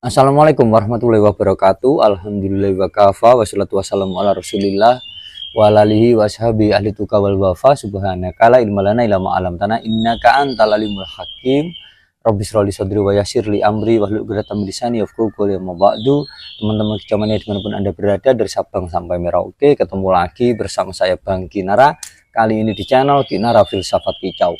Assalamualaikum warahmatullahi wabarakatuh. Alhamdulillah wa kafa wassalatu wassalamu ala rasulillah wa alihi wa sahbihi ahli tuqa wal wafa. Subhanaka la ilma lana illa ma 'allamtana innaka antal alimul hakim. Rabbi shrah li sadri wa yassir li amri wahlul 'uqdatam min lisani yafqahu qawli. Amma ba'du. Teman-teman semuanya dimanapun Anda berada, dari Sabang sampai Merauke, ketemu lagi bersama saya Bang Kinara. Kali ini di channel Kinara Filsafat Kicau.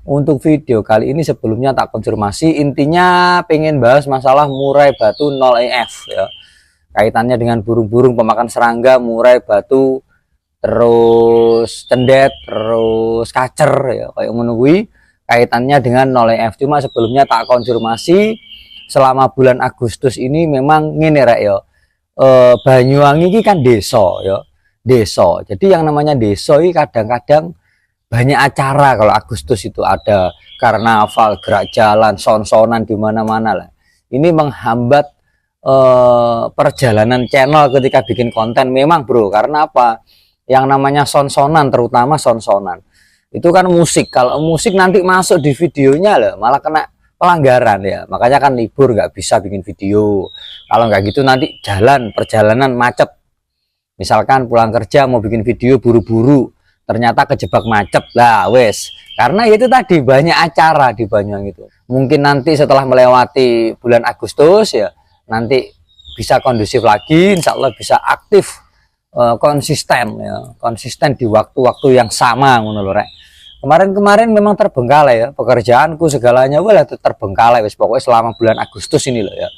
Untuk video kali ini sebelumnya tak konfirmasi, intinya pengen bahas masalah murai batu 0EF ya. Kaitannya dengan burung-burung pemakan serangga, murai batu, terus cendet, terus kacer ya, kayak menunggui kaitannya dengan 0EF. Cuma sebelumnya tak konfirmasi, selama bulan Agustus ini memang ngene rek ya. Banyuwangi ini kan desa ya. Desa. Jadi yang namanya desa ini kadang-kadang banyak acara. Kalau Agustus itu ada karnaval, gerak jalan, son-sonan di mana-mana lah. Ini menghambat perjalanan channel ketika bikin konten memang bro. Karena apa? Yang namanya son-sonan, terutama son-sonan itu kan musik. Kalau musik nanti masuk di videonya lah, malah kena pelanggaran ya. Makanya kan libur, nggak bisa bikin video. Kalau nggak gitu nanti perjalanan macet. Misalkan pulang kerja mau bikin video buru-buru, ternyata kejebak macet lah wes. Karena itu tadi banyak acara di Banyuwangi itu. Mungkin nanti setelah melewati bulan Agustus ya, nanti bisa kondusif lagi, insya Allah bisa aktif, konsisten ya, konsisten di waktu-waktu yang sama menurut rek. Kemarin-kemarin memang terbengkalai ya, pekerjaanku segalanya wala terbengkalai wes, pokoknya selama bulan Agustus ini loh ya.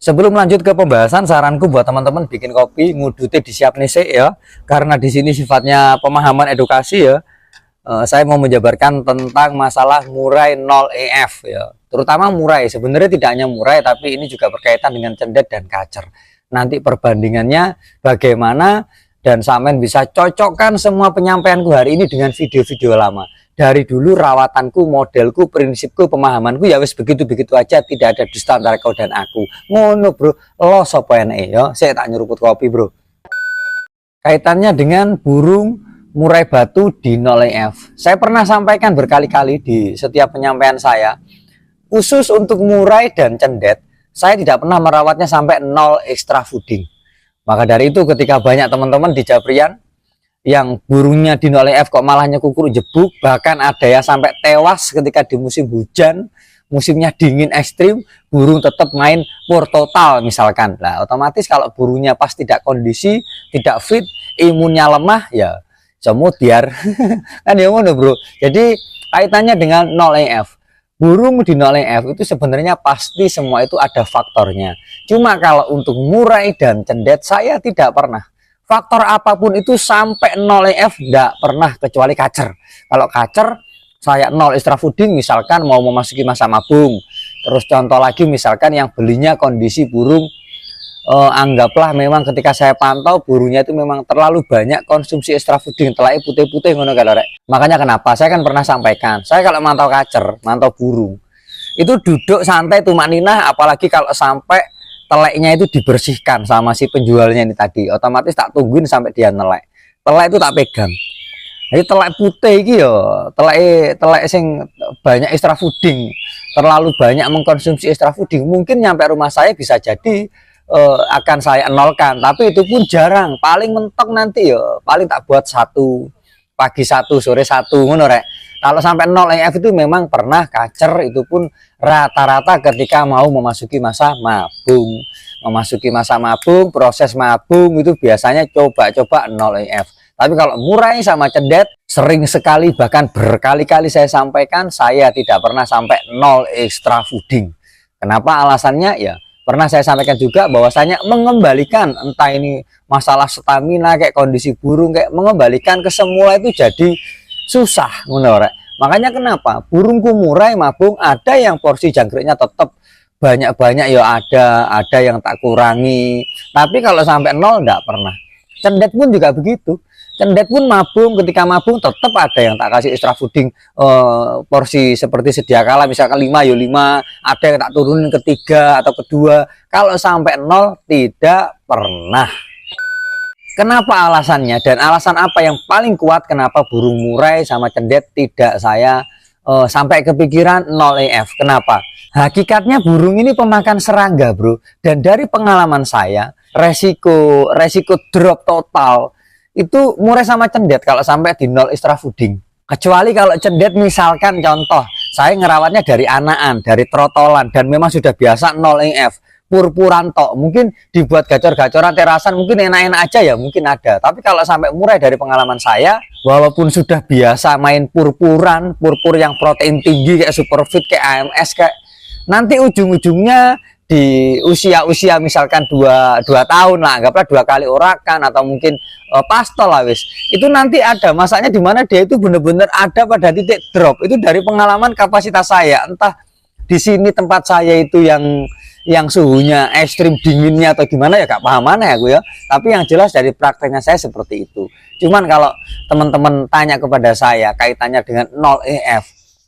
Sebelum lanjut ke pembahasan, saranku buat teman-teman bikin kopi, ngudute disiap nese ya, karena di sini sifatnya pemahaman edukasi ya. Saya mau menjabarkan tentang masalah murai 0EF ya, terutama murai. Sebenarnya tidak hanya murai, tapi ini juga berkaitan dengan cendet dan kacer. Nanti perbandingannya bagaimana, dan sampean bisa cocokkan semua penyampaianku hari ini dengan video-video lama. Dari dulu rawatanku, modelku, prinsipku, pemahamanku ya wis begitu-begitu aja, tidak ada dusta antara kau dan aku. Ngono bro, lo sapa enake ya. Saya tak nyeruput kopi bro. Kaitannya dengan burung murai batu di 0EF. Saya pernah sampaikan berkali-kali di setiap penyampaian saya. Khusus untuk murai dan cendet, saya tidak pernah merawatnya sampai 0 extra fooding. Maka dari itu ketika banyak teman-teman di Japrian yang burungnya di 0EF kok malahnya kukur jebuk, bahkan ada yang sampai tewas ketika di musim hujan, musimnya dingin ekstrim, burung tetap main pur total misalkan. Nah, otomatis kalau burungnya pas tidak kondisi, tidak fit, imunnya lemah ya semudiar. Kan ya ngono bro. Jadi kaitannya dengan 0EF. Burung di 0EF itu sebenarnya pasti semua itu ada faktornya. Cuma kalau untuk murai dan cendet saya tidak pernah. Faktor apapun itu sampai 0EF tidak pernah, kecuali kacer. Kalau kacer saya 0 extra fooding, misalkan mau memasuki masa mabung. Terus contoh lagi misalkan yang belinya kondisi burung, anggaplah memang ketika saya pantau burungnya itu memang terlalu banyak konsumsi extra fooding, telai putih-putih ngono kan rek. Makanya kenapa saya kan pernah sampaikan, saya kalau mantau kacer, mantau burung itu duduk santai tumak ninah, apalagi kalau sampai teleknya itu dibersihkan sama si penjualnya ini tadi, otomatis tak tungguin sampai dia nelek. Telek itu tak pegang. Jadi telek putih iki ya, telek sing banyak extra fooding, terlalu banyak mengkonsumsi extra fooding, mungkin nyampe rumah saya bisa jadi akan saya nolkan, tapi itu pun jarang. Paling mentok nanti ya, paling tak buat satu, pagi satu, sore satu ngono rek. Kalau sampai 0EF itu memang pernah kacer, itu pun rata-rata ketika mau memasuki masa mabung. Memasuki masa mabung, proses mabung itu biasanya coba-coba 0EF. Tapi kalau murai sama cendet, sering sekali bahkan berkali-kali saya sampaikan, saya tidak pernah sampai 0 extra fooding. Kenapa? Alasannya ya, pernah saya sampaikan juga bahwasanya mengembalikan, entah ini masalah stamina, kayak kondisi burung, kayak mengembalikan ke semula itu jadi susah menurut. Makanya kenapa burungku murai mabung, ada yang porsi jangkriknya tetap banyak-banyak ya, ada yang tak kurangi, tapi kalau sampai 0 enggak pernah. Cendet pun juga begitu. Cendet pun mabung, ketika mabung tetap ada yang tak kasih extra fooding porsi seperti sedia kala, misalkan 5 ya 5, ada yang tak turunin ke 3 atau ke 2. Kalau sampai 0 tidak pernah. Kenapa alasannya dan alasan apa yang paling kuat kenapa burung murai sama cendet tidak saya sampai kepikiran 0 EF? Kenapa? Hakikatnya burung ini pemakan serangga, bro. Dan dari pengalaman saya, resiko drop total itu murai sama cendet kalau sampai di 0 extra fooding. Kecuali kalau cendet misalkan contoh, saya ngerawatnya dari anakan, dari trotolan, dan memang sudah biasa 0 EF. Purpuran tok, mungkin dibuat gacor-gacoran terasan mungkin enak-enak aja ya, mungkin ada. Tapi kalau sampai murai dari pengalaman saya, walaupun sudah biasa main purpuran, purpur yang protein tinggi kayak Superfit, kayak AMS, kayak nanti ujung-ujungnya di usia misalkan 2 tahun lah, anggaplah 2 kali orakan atau mungkin pastol lah wis. Itu nanti ada masanya di mana dia itu benar-benar ada pada titik drop. Itu dari pengalaman kapasitas saya, entah di sini tempat saya itu yang suhunya ekstrim dinginnya atau gimana ya gak paham mana ya gue ya, tapi yang jelas dari prakteknya saya seperti itu. Cuman kalau teman-teman tanya kepada saya kaitannya dengan 0 EF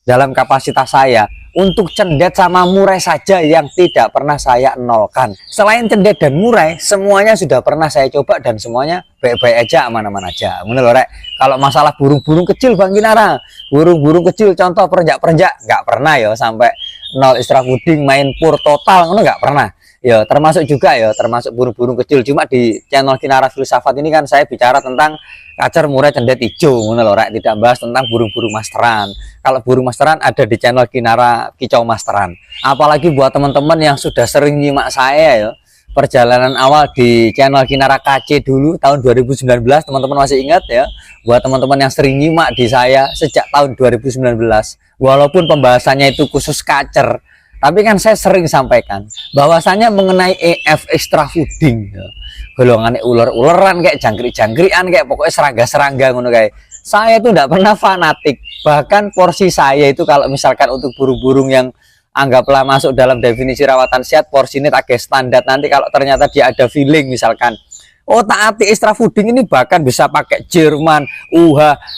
dalam kapasitas saya, untuk cendet sama murai saja yang tidak pernah saya nolkan. Selain cendet dan murai, semuanya sudah pernah saya coba dan semuanya baik-baik aja, aman-aman aja. Menurut rek, kalau masalah burung-burung kecil Bang Kinara, burung-burung kecil contoh perenjak-perenjak nggak pernah ya sampai 0 extra fooding main pur total ngono nggak pernah. Ya termasuk juga ya, termasuk burung-burung kecil. Cuma di channel Kinara Filsafat ini kan saya bicara tentang kacer murai cendet hijau, ngono lho rek, tidak bahas tentang burung-burung masteran. Kalau burung masteran ada di channel Kinara Kicau Masteran. Apalagi buat teman-teman yang sudah sering nyimak saya ya, perjalanan awal di channel Kinara KC dulu tahun 2019, teman-teman masih ingat ya? Buat teman-teman yang sering nyimak di saya sejak tahun 2019, walaupun pembahasannya itu khusus kacer, tapi kan saya sering sampaikan bahwasannya mengenai EF extra fooding ya, golongan ular-ularan kayak jangkrik-jangkrikan kayak pokoknya serangga-serangga ngono kayak. Saya itu tidak pernah fanatik. Bahkan porsi saya itu kalau misalkan untuk burung-burung yang anggaplah masuk dalam definisi rawatan sehat, porsi ini tak standar. Nanti kalau ternyata dia ada feeling misalkan, oh taati extra fooding ini bahkan bisa pakai Jerman,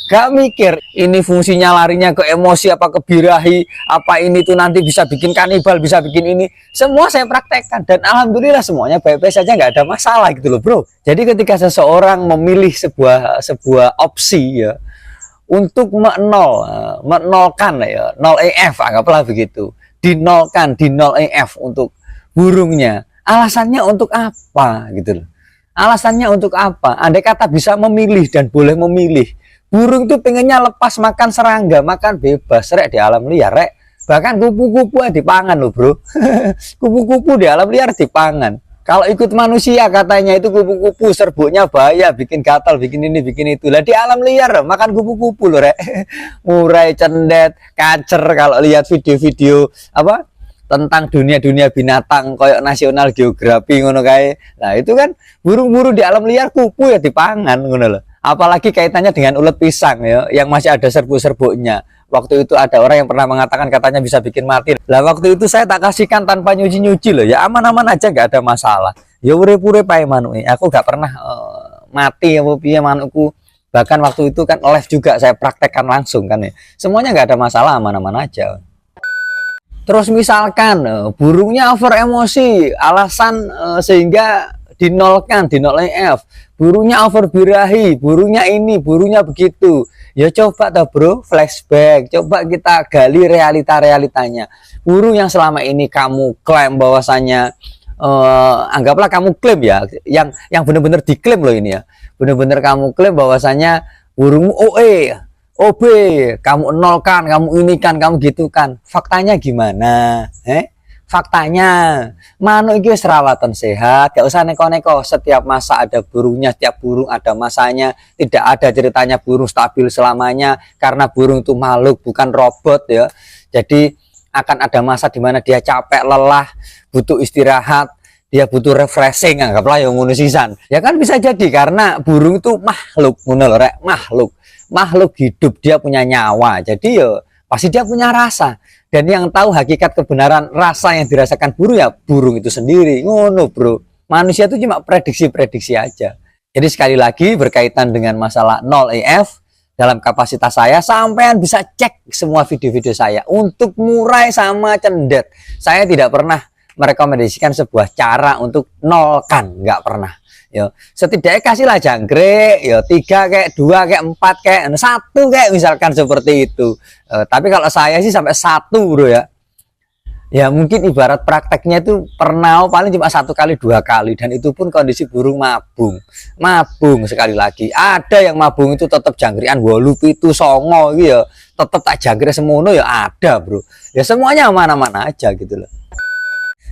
gak mikir ini fungsinya larinya ke emosi apa ke birahi, apa ini tuh nanti bisa bikin kanibal, bisa bikin ini. Semua saya praktekkan dan alhamdulillah semuanya baik-baik saja, nggak ada masalah gitu loh bro. Jadi ketika seseorang memilih sebuah opsi ya untuk menolkan ya 0 EF, anggaplah begitu, dinolkan, di 0 EF untuk burungnya, alasannya untuk apa gitu loh. Alasannya untuk apa? Andai kata bisa memilih dan boleh memilih, burung itu pengennya lepas makan serangga, makan bebas rek di alam liar rek. Bahkan kupu-kupu dipangan loh bro. Kupu-kupu di alam liar dipangan. Kalau ikut manusia katanya itu kupu-kupu serbuknya bahaya, bikin gatal, bikin ini, bikin itu. Lah di alam liar makan kupu-kupu loh rek. Murai, cendet, kacer, kalau lihat video-video apa tentang dunia-dunia binatang koyok National Geography ngono kae. Nah, itu kan burung-burung di alam liar kupu ya dipangan ngono loh. Apalagi kaitannya dengan ulet pisang ya yang masih ada serbuk-serbuknya. Waktu itu ada orang yang pernah mengatakan katanya bisa bikin mati. Lah waktu itu saya tak kasihkan tanpa nyuci-nyuci loh. Ya aman-aman aja, nggak ada masalah. Ya urip-urip ae manuke. Aku nggak pernah mati apa piye manukku. Bahkan waktu itu kan live juga saya praktekkan langsung kan ya. Semuanya nggak ada masalah, aman-aman aja. Terus misalkan burungnya over emosi, alasan sehingga dinolkan, di 0 EF. Burungnya over birahi, burungnya ini, burungnya begitu. Ya coba toh bro, flashback, coba kita gali realita-realitanya. Burung yang selama ini kamu klaim bahwasannya, anggaplah kamu klaim ya, yang benar-benar diklaim loh ini ya. Benar-benar kamu klaim bahwasannya burungmu OE, OB, kamu nolkan, kamu ini kan, kamu gitu kan. Faktanya gimana? Faktanya, manuk iki rawatan sehat, gak usah neko-neko. Setiap masa ada burungnya, setiap burung ada masanya. Tidak ada ceritanya burung stabil selamanya, karena burung itu makhluk, bukan robot ya. Jadi akan ada masa di mana dia capek, lelah, butuh istirahat, dia butuh refreshing, anggaplah yang ngono sisan. Ya kan bisa jadi karena burung itu makhluk, ngono lho rek, makhluk hidup, dia punya nyawa. Jadi ya pasti dia punya rasa. Dan yang tahu hakikat kebenaran rasa yang dirasakan burung ya burung itu sendiri. Ngono bro. Manusia itu cuma prediksi-prediksi aja. Jadi sekali lagi berkaitan dengan masalah 0EF, dalam kapasitas saya, sampean bisa cek semua video-video saya untuk murai sama cendet. Saya tidak pernah merekomendasikan sebuah cara untuk nolkan, nggak pernah. Yo, setidaknya kasihlah jangkrik, yo 3 kayak 2 kayak 4 kayak 1 kayak misalkan seperti itu. Tapi kalau saya sih sampai 1 bro ya. Ya mungkin ibarat prakteknya itu pernah paling cuma 1 kali 2 kali, dan itu pun kondisi burung mabung sekali lagi. Ada yang mabung itu tetap jangkrian 8 7 9 gitu ya, tetap tak jangkrik semono ya ada bro. Ya semuanya mana-mana aja gitu loh.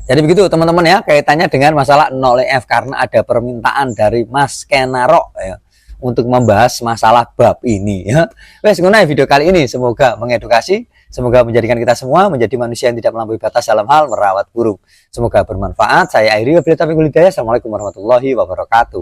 Jadi begitu teman-teman ya, kaitannya dengan masalah 0EF, karena ada permintaan dari Mas Kenaro ya untuk membahas masalah bab ini ya. Wes ngunai video kali ini, semoga mengedukasi, semoga menjadikan kita semua menjadi manusia yang tidak melampaui batas dalam hal merawat burung. Semoga bermanfaat. Saya akhiri wabillahi taufiq wal hidayah. Assalamualaikum warahmatullahi wabarakatuh.